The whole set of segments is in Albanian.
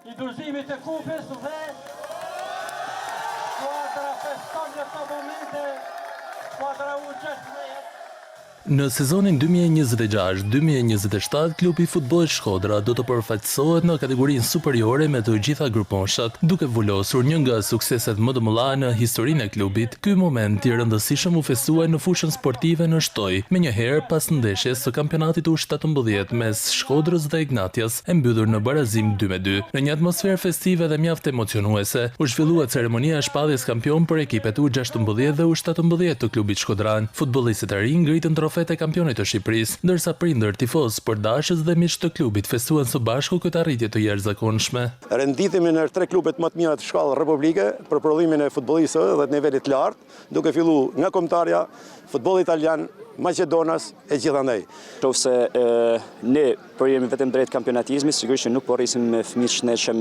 i dorëzimit të kupës dhe skuadra feston në këto momente, skuadra U16. Në sezonin 2026-2027, klubi Futbollit Shkodra do të përfaqësohet në kategorinë superiore me të gjitha grupmoshat, duke vulosur një nga sukseset më të mëdha në historinë e klubit. Ky moment i rëndësishëm u festuaj në fushën sportive në Shtoj, menjëherë pas ndeshjes së kampionatit U17 mes Shkodrës dhe Ignatias, e mbyllur në barazim 2-2. Në një atmosferë festive dhe mjaft emocionuese, u zhvillua ceremonia e shpalljes kampion për ekipet U16 dhe U17 të klubit shkodran. Futbollistët e rinj ngritën trofet e kampionit të Shqipërisë, ndërsa prindër, tifozë, sportdashës dhe miq të klubit festuan së bashku këtë arritje të jashtëzakonshme. Renditemi në 3 klubet më të mira të shkallë republike për prodhimin e futbollistëve dhe të nivelit të lartë, duke filluar nga kombëtarja, futbolli italian, Maqedonas e gjithandaj. Nëse ne përjemi vetëm drejt kampionatizmit, sigurisht që nuk po rrisim me fëmijë shëndetshëm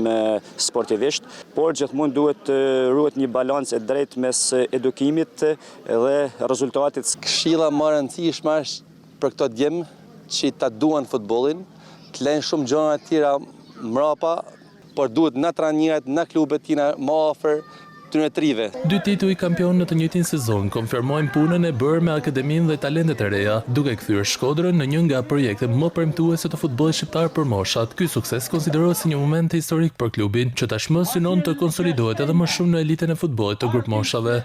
sportivisht, por gjithmonë duhet të ruhet një balancë e drejtë mes edukimit dhe rezultatit. Këshilla më e rëndësishme është për këto djem që ta duan futbollin, të lënë shumë gjëra të tjera mbrapa, por duhet na trajnerët, na klubet tina më afër. Dy tituj kampion në të njëjtin sezon konfirmojnë punën e bërë me akademinë dhe talentet e reja, duke kthyer Shkodrën në një nga projektet më premtuese të futbollit shqiptar për moshat. Ky sukses konsiderohet si një moment historik për klubin, që tashmë synon të konsolidohet edhe më shumë në elitën e futbollit të grupmoshave.